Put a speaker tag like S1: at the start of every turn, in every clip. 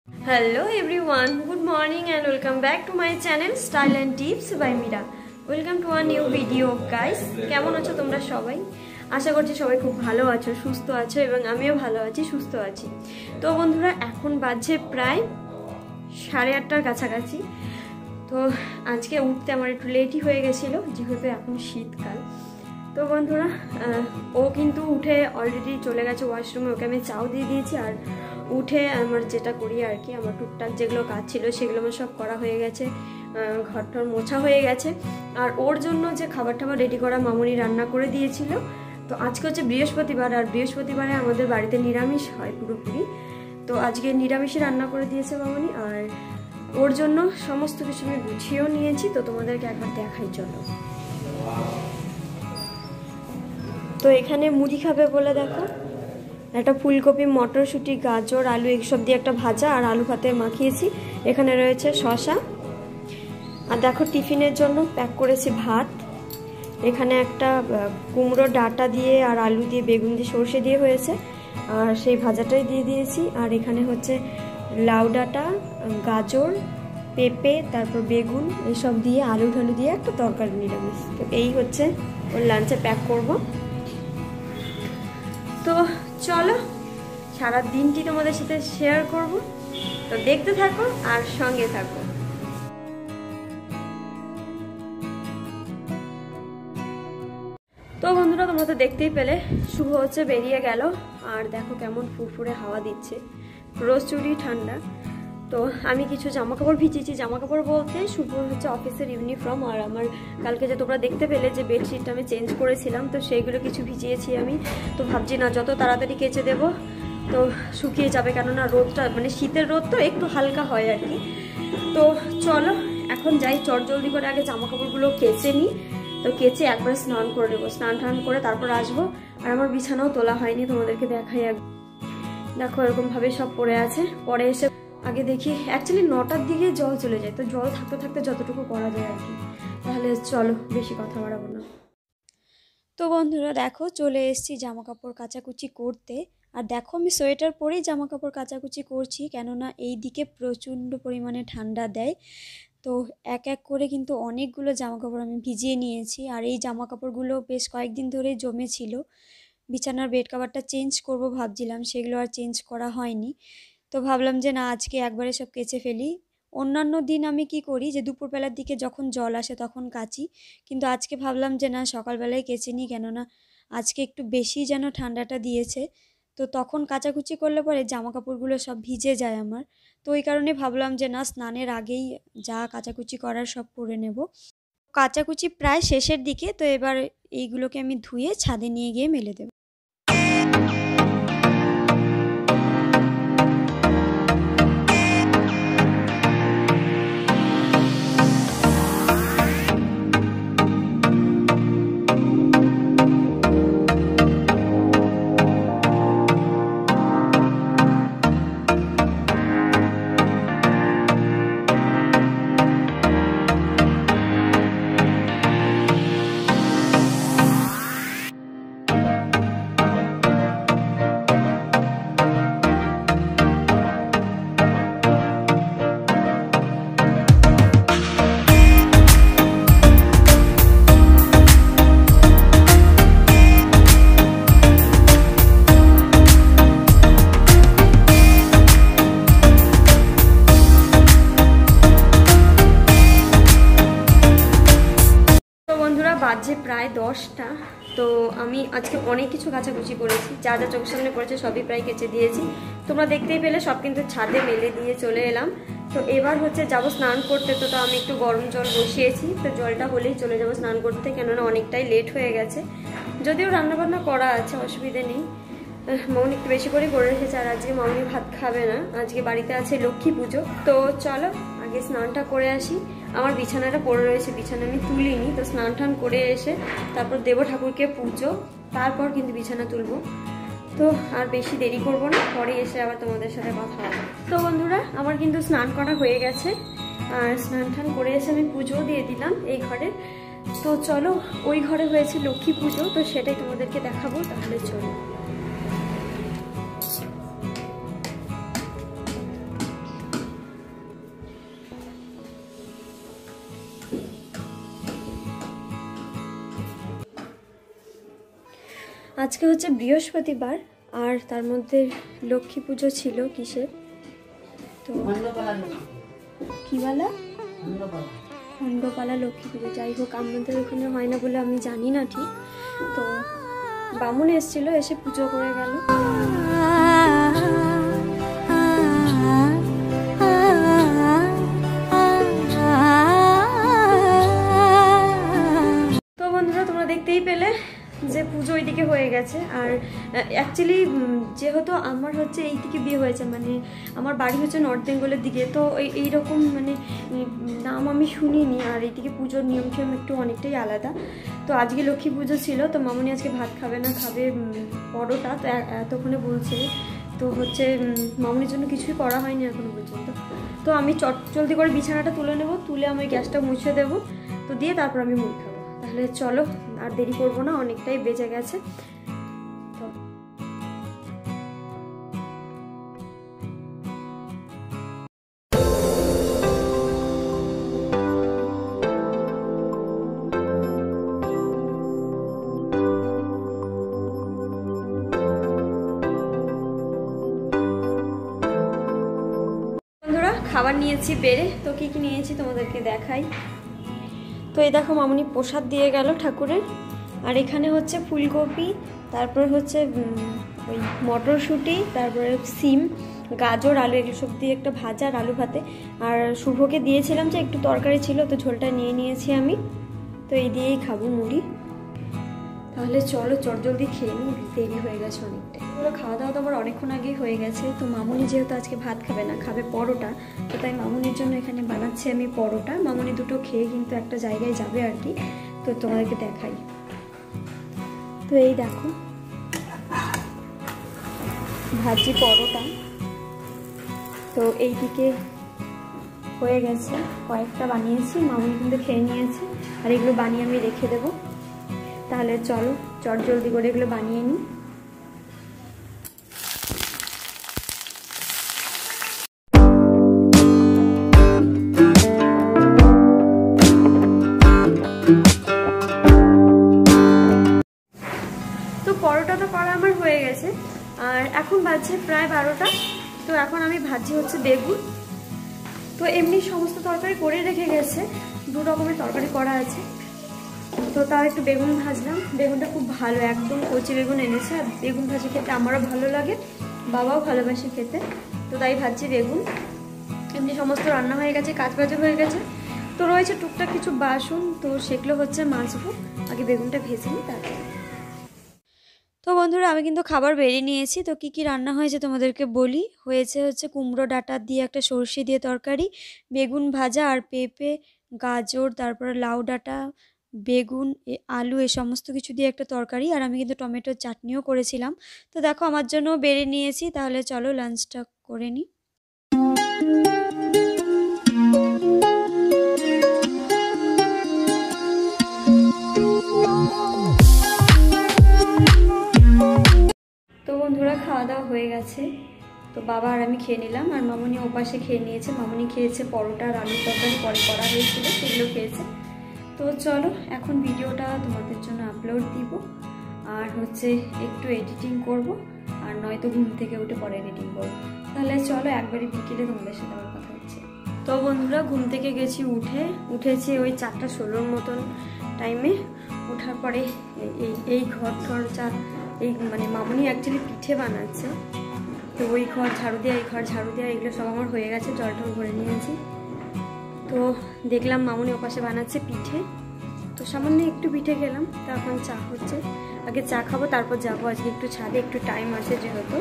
S1: Hello everyone, good morning and welcome back to my channel Style and Tips by Mira. Welcome to a new video guys. কেমন আছো তোমরা সবাই? আশা করছি সবাই খুব ভালো আছো, সুস্থ আছো এবং আমিও ভালো আছি, সুস্থ আছি। তো বন্ধুরা এখন বাজে প্রায় 8:30টার কাছাকাছি। তো আজকে উঠতে আমার একটু লেটই হয়ে গেছিলো যেহেতু এখন শীতকাল। তো বন্ধুরা ও কিন্তু উঠে অলরেডি চলে গেছে ওয়াশরুমে, ওকে আমি চাও দিয়ে দিয়েছি। আর উঠে আমার যেটা করি আর কি, আমার টুকটাক যেগুলো কাজ ছিল সেগুলো আমার সব করা হয়ে গেছে, ঘরটার মোছা হয়ে গেছে। আর ওর জন্য যে খাবার টাবার রেডি করা মামুনি রান্না করে দিয়েছিল। তো আজকে হচ্ছে বৃহস্পতিবার, আর বৃহস্পতিবারে আমাদের বাড়িতে নিরামিষ হয় পুরোপুরি। তো আজকে নিরামিষই রান্না করে দিয়েছে মামুনি, আর ওর জন্য সমস্ত কিছু আমি গুছিয়েও নিয়েছি। তো তোমাদেরকে একবার দেখাই চলো। তো এখানে মুড়ি খাবে বলে দেখো একটা ফুলকপি, মটরশুঁটি, গাজর, আলু এইসব দিয়ে একটা ভাজা আর আলু ভাতে মাখিয়েছি। এখানে রয়েছে শসা, আর দেখো টিফিনের জন্য প্যাক করেছি ভাত। এখানে একটা কুমড়ো ডাঁটা দিয়ে আর আলু দিয়ে, বেগুন দিয়ে, সর্ষে দিয়ে হয়েছে, আর সেই ভাজাটাই দিয়ে দিয়েছি। আর এখানে হচ্ছে লাউ ডাঁটা, গাজর, পেঁপে, তারপর বেগুন এসব দিয়ে আলু ঢালু দিয়ে একটা তরকারি নিরামিষ। তো এই হচ্ছে ওর লাঞ্চে প্যাক করব। তো চলো সারা দিনটি তোমাদের সাথে শেয়ার করব, তো দেখতে থাকো আর সঙ্গে থাকো। তো বন্ধুরা তোমরা তো দেখতেই পেলে শুভ হচ্ছে বেরিয়ে গেল, আর দেখো কেমন ফুরফুরে হাওয়া দিচ্ছে, প্রচুরই ঠান্ডা। তো আমি কিছু জামা কাপড় ভিজিয়েছি, জামা কাপড় বলতে শুভ হচ্ছে অফিসের ইউনিফর্ম, আর আমার কালকে যে তোমরা দেখতে পেলে যে বেডশিটটা আমি চেঞ্জ করেছিলাম, তো সেইগুলো কিছু ভিজিয়েছি আমি। তো ভাবছি না যত তাড়াতাড়ি কেচে দেবো তো শুকিয়ে যাবে, কেননা রোদটা মানে শীতের রোদ তো একটু হালকা হয় আর কি। তো চলো এখন যাই, চটজলদি করে আগে জামা কাপড়গুলো কেচে নিই। তো কেচে একবার স্নান করে নেবো, স্নান টান করে তারপর আসবো। আর আমার বিছানাও তোলা হয়নি, তোমাদেরকে দেখাই। দেখো এরকমভাবে সব পড়ে আছে। পরে এসে আগে দেখি, অ্যাকচুয়ালি 9টার দিকে জল চলে যায়, তো জল থাকতে থাকতে যতটুকু করা যায় আর কি। তাহলে চলো বেশি কথা বাড়াবো না। তো বন্ধুরা দেখো চলে এসেছি জামা কাপড় কাচাকুচি করতে। আর দেখো আমি সোয়েটার পরেই জামা কাপড় কাচাকুচি করছি, কেননা এই দিকে প্রচণ্ড পরিমাণে ঠান্ডা দেয়। তো এক এক করে কিন্তু অনেকগুলো জামা কাপড় আমি ভিজিয়ে নিয়েছি, আর এই জামা কাপড়গুলো বেশ কয়েকদিন ধরে জমেছিল। বিছানার বেড কভারটা চেঞ্জ করব ভাবছিলাম, সেগুলো আর চেঞ্জ করা হয়নি। তো ভাবলাম যে না আজকে একবারে সব কেচে ফেলি। অন্যান্য দিন আমি কি করি যে দুপুরবেলার দিকে যখন জল আসে তখন কাচি, কিন্তু আজকে ভাবলাম যে না সকালবেলায় কেচে নিই, কেননা আজকে একটু বেশি যেন ঠান্ডাটা দিয়েছে। তো তখন কাচাকুচি করলে পরে জামা কাপড়গুলো সব ভিজে যায় আমার। তো ওই কারণে ভাবলাম যে না স্নানের আগেই যা কাচাকুচি করার সব করে নেব। কাচাকুচি প্রায় শেষের দিকে, তো এবার এইগুলোকে আমি ধুয়ে ছাদে নিয়ে গিয়ে মেলে দেব। বাজে প্রায় 10টা। তো আমি আজকে অনেক কিছু কাচাকুচি করেছি, যা যা চোখের সামনে পড়েছে সবই প্রায় কেচে দিয়েছি। তোমরা দেখতেই পেলে সব কিন্তু ছাদে মেলে দিয়ে চলে এলাম। তো এবার হচ্ছে যাবো স্নান করতে। তো আমি একটু গরম জল বসিয়েছি, তো জলটা হলেই চলে যাবো স্নান করতে, কেননা অনেকটাই লেট হয়ে গেছে। যদিও রান্নাবান্না করা আছে, অসুবিধে নেই। মামনি একটু বেশি করে রেখেছে, আর আজকে মামনি ভাত খাবে না, আজকে বাড়িতে আছে লক্ষ্মী পুজো। তো চলো আগে স্নানটা করে আসি। আমার বিছানাটা পড়ে রয়েছে, বিছানা আমি তুলিনি। তো স্নান টান করে এসে তারপর দেব ঠাকুরকে পুজো, তারপর কিন্তু বিছানা তুলবো। তো আর বেশি দেরি করব না, পরে এসে আবার তোমাদের সাথে কথা হবে। তো বন্ধুরা আমার কিন্তু স্নান করা হয়ে গেছে, আর স্নান টান করে এসে আমি পুজো দিয়ে দিলাম এই ঘরে। তো চলো ওই ঘরে হয়েছে লক্ষ্মী পুজো, তো সেটাই তোমাদেরকে দেখাবো। তাহলে চলো। আজকে হচ্ছে বৃহস্পতিবার আর তার মধ্যে লক্ষ্মী পুজো ছিল কিসের তো কি বলা খণ্ডপালা লক্ষ্মী পুজো, যাই হোক আমাদের ওখানে হয় না বলে আমি জানি না ঠিক। তো বামুন এসেছিল, এসে পুজো করে গেল। তো বন্ধুরা তোমরা দেখতেই পেলে যে পুজো ওইদিকে হয়ে গেছে। আর অ্যাকচুয়ালি যেহেতু আমার হচ্ছে এই দিকে বিয়ে হয়েছে, মানে আমার বাড়ি হচ্ছে নর্থ বেঙ্গলের দিকে, তো এইরকম মানে নাম আমি শুনিনি। আর এইদিকে পুজোর নিয়ম টিয়ম একটু অনেকটাই আলাদা। তো আজকে লক্ষ্মী পুজো ছিল, তো মামনি আজকে ভাত খাবে না, খাবে পরোটা। তো এতক্ষণে বলছে, তো হচ্ছে মামনির জন্য কিছুই করা হয়নি এখনো পর্যন্ত। তো আমি জলদি করে বিছানাটা তুলে নেব, তুলে আমি গ্যাসটা মুছে দেবো, তো দিয়ে তারপর আমি মুখ খাবো। তাহলে চলো আর দেরি করবো না, অনেকটাই বেজে গেছে। বন্ধুরা খাবার নিয়েছি বেড়ে, তো কি কি নিয়েছি তোমাদেরকে দেখাই। তো এই দেখো মামনি প্রসাদ দিয়ে গেল ঠাকুরের। আর এখানে হচ্ছে ফুলকপি, তারপর হচ্ছে ওই মটরশুঁটি, তারপরে সিম, গাজর, আলু, এগুলো সব দিয়ে একটা ভাজা আর আলু ভাতে। আর শুভকে দিয়েছিলাম যে একটু তরকারি ছিল, তো ঝোলটা নিয়ে নিয়েছি আমি। তো এই দিয়েই খাবো মুড়ি। তাহলে চলো চটজলদি খেয়ে নিই, দেরি হয়ে গেছে অনেকটাই। ওরা খাওয়া দাওয়া তো আবার অনেকক্ষণ আগেই হয়ে গেছে। তো মামনি যেহেতু আজকে ভাত খাবে না, খাবে পরোটা, তো তাই মামনির জন্য এখানে বানাচ্ছি আমি পরোটা। মামনি দুটো খেয়ে কিন্তু একটা জায়গায় যাবে আর কি, তো তোমাদেরকে দেখাই। তো এই দেখো ভাজি পরোটা, তো এইদিকে হয়ে গেছে, কয়েকটা বানিয়েছি, মামনি কিন্তু খেয়ে নিয়েছে। আর এগুলো বানিয়ে আমি রেখে দেবো। তাহলে চলো চটজলদি করে এগুলো বানিয়ে নিই। তো পরোটা তো করা আমার হয়ে গেছে, আর এখন বাজছে প্রায় 12টা। তো এখন আমি ভাজি হচ্ছে বেগুন। তো এমনি সমস্ত তরকারি করে রেখে গেছে, 2 রকমের তরকারি করা আছে। তো তার একটু বেগুন ভাজলাম। বেগুনটা খুব ভালো, একদম কচি বেগুন এনেছে। আর বেগুন ভাজি খেতে আমারও ভালো লাগে, বাবাও ভালোবাসে খেতে, তো তাই ভাজছি বেগুন। এমনি সমস্ত রান্না হয়ে গেছে, কাজ বাজও হয়ে গেছে। তো রয়েছে টুকটাক কিছু বাসন, তো সেগুলো হচ্ছে মাজবো। আগে বেগুনটা ভেজে নিই তারপর। তো বন্ধুরা আমি কিন্তু খাবার বেরিয়ে নিয়েছি। তো কি কি রান্না হয়েছে তোমাদেরকে বলি। হয়েছে হচ্ছে কুমড়ো ডাঁটা দিয়ে একটা সর্ষে দিয়ে তরকারি, বেগুন ভাজা আর পেঁপে, গাজর, তারপরে লাউ ডাঁটা, বেগুন, আলু, এই সমস্ত কিছু দিয়ে একটা তরকারি। আর আমি কিন্তু টমেটোর চাটনিও করেছিলাম। তো দেখো আমার জন্য বেড়ে নিয়েছি। তাহলে চলো লাঞ্চটা করে নিই। তো বন্ধুরা খাওয়া দাওয়া হয়ে গেছে। তো বাবা আর আমি খেয়ে নিলাম, আর মামনি ওপাশে খেয়ে নিয়েছে। মামনি খেয়েছে পরোটা আর আলুর তরকারি, পরে করা হয়েছিল সেগুলো খেয়েছে। তো চলো এখন ভিডিওটা তোমাদের জন্য আপলোড দিব, আর হচ্ছে একটু এডিটিং করব, আর নয়তো ঘুম থেকে উঠে পরে এডিটিং করব। তাহলে চলো একবারে বিকেলে তোমাদের সাথে আমার কথা হচ্ছে। তো বন্ধুরা ঘুম থেকে গেছি, উঠেছি ওই 4:16 মতন টাইমে। ওঠার পরে এই ঘর এই মানে মামনি অ্যাকচুয়ালি পিঠে বানাচ্ছে, তো ওই ঘর ঝাড়ু দেওয়া, এই ঘর ঝাড়ু দেওয়া, এগুলো সব আমার হয়ে গেছে। জল টল ভরে নিয়েছি। তো দেখলাম মামনি ওপাশে বানাচ্ছে পিঠে, তো সামান্য একটু পিঠে খেলাম। তো এখন চা হচ্ছে, আগে চা খাবো তারপর যাবো। আজকে একটু ছাদে, একটু টাইম আছে যেহেতু।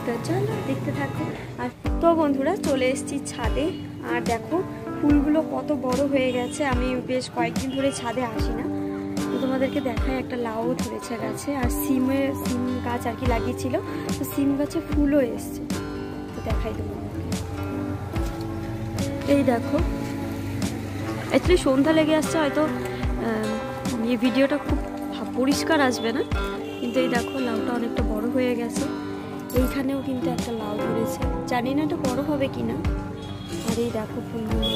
S1: তো চলো দেখতে থাকো। আর তো বন্ধুরা চলে এসেছি ছাদে, আর দেখো ফুলগুলো কত বড় হয়ে গেছে। আমি বেশ কয়েকদিন ধরে ছাদে আসি না, তো তোমাদেরকে দেখায় একটা লাউ ধরেছে গাছে। আর সিম গাছ আর কি লাগিয়েছিল, তো সিম গাছে ফুলও এসছে, তো দেখাই তোমাদেরকে। এই দেখো অ্যাকচুয়ালি সন্ধ্যা লেগে আসছে, হয়তো এই ভিডিওটা খুব পরিষ্কার আসবে না, কিন্তু এই দেখো লাউটা অনেকটা বড় হয়ে গেছে। এইখানেও কিন্তু একটা লাউ ধরেছে, জানি না এটা বড় হবে কিনা। আর এই দেখো ফুলগুলো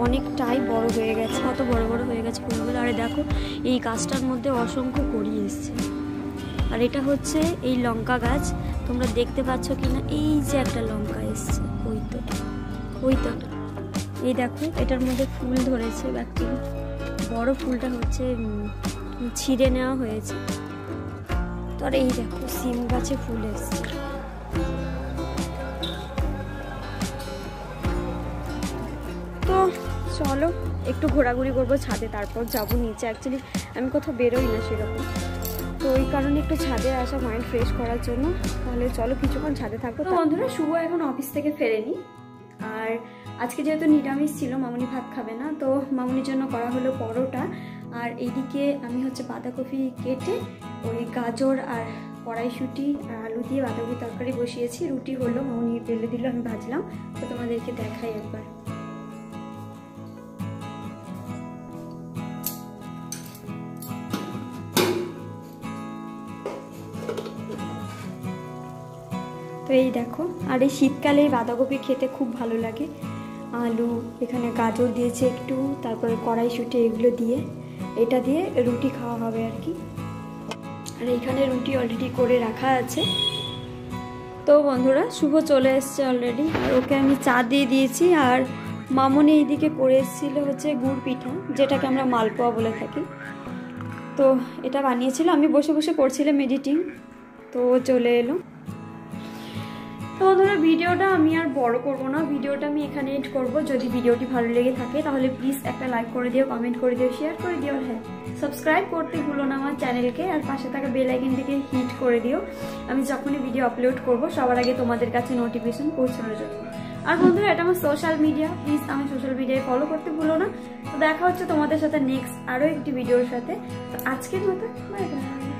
S1: অনেকটাই বড় হয়ে গেছে, কত বড় বড় হয়ে গেছে ফুলগুলো। আর দেখো এই গাছটার মধ্যে অসংখ্য কড়ি এসছে। আর এটা হচ্ছে এই লঙ্কা গাছ, তোমরা দেখতে পাচ্ছ কিনা, এই যে একটা লঙ্কা এসছে, ওই তো এই দেখো এটার মধ্যে ফুল ধরেছে। অ্যাকচুয়ালি বড় ফুলটা হচ্ছে ছিঁড়ে নেওয়া হয়েছে। তো আর এই দেখো সিম গাছে ফুল এসছে। তো চলো একটু ঘোরাঘুরি করবো ছাদে, তারপর যাবো নিচে। অ্যাকচুয়ালি আমি কোথাও বেরোই না সেরকম, তো ওই কারণে একটু ছাদে আসা মাইন্ড ফ্রেশ করার জন্য। তাহলে চলো কিছুক্ষণ ছাদে থাকবো। তো বন্ধুরা, শুভ এখন অফিস থেকে ফেরেনি, আর আজকে যেহেতু নিরামিষ ছিল, মামুনি ভাত খাবে না, তো মামুনির জন্য করা হলো পরোটা। আর এইদিকে আমি হচ্ছে বাঁধাকপি কেটে ওই গাজর আর কড়াইশুঁটি আর আলু দিয়ে বাঁধাকপি তরকারি বসিয়েছি। রুটি হলো, মামুনি বেলে দিল, আমি ভাজলাম। তো তোমাদেরকে দেখাই একবার। তো এই দেখো, আর এই শীতকালে এই বাঁধাকপি খেতে খুব ভালো লাগে। আলু, এখানে গাজর দিয়েছে একটু, তারপরে কড়াইশুঁটি, এগুলো দিয়ে এটা দিয়ে রুটি খাওয়া হবে আর কি। আর এইখানে রুটি অলরেডি করে রাখা আছে। তো বন্ধুরা, শুভ চলে এসছে অলরেডি, আর ওকে আমি চা দিয়ে দিয়েছি। আর মামুনি এইদিকে করে এসেছিল হচ্ছে গুড় পিঠা, যেটাকে আমরা মালপোয়া বলে থাকি। তো এটা বানিয়েছিল, আমি বসে বসে করছিলাম এডিটিং, তো চলে এলো। তো বন্ধুরা, ভিডিওটা আমি আর বড় করব না, ভিডিওটা আমি এখানে এড করব। যদি ভিডিওটি ভালো লেগে থাকে তাহলে প্লিজ একটা লাইক করে দিও, কমেন্ট করে দিও, শেয়ার করে দিও। হ্যাঁ, সাবস্ক্রাইব করতে ভুলো না আমার চ্যানেলকে, আর পাশে থাকা বেল আইকনটিকে হিট করে দিও। আমি যখনই ভিডিও আপলোড করব সবার আগে তোমাদের কাছে নোটিফিকেশন পৌঁছানোর জন্য। আর বন্ধুরা, এটা আমার সোশ্যাল মিডিয়া, প্লিজ আমি সোশ্যাল মিডিয়ায় ফলো করতে ভুলো না। তো দেখা হচ্ছে তোমাদের সাথে নেক্সট আরও একটি ভিডিওর সাথে। তো আজকের মতো বাই বাই।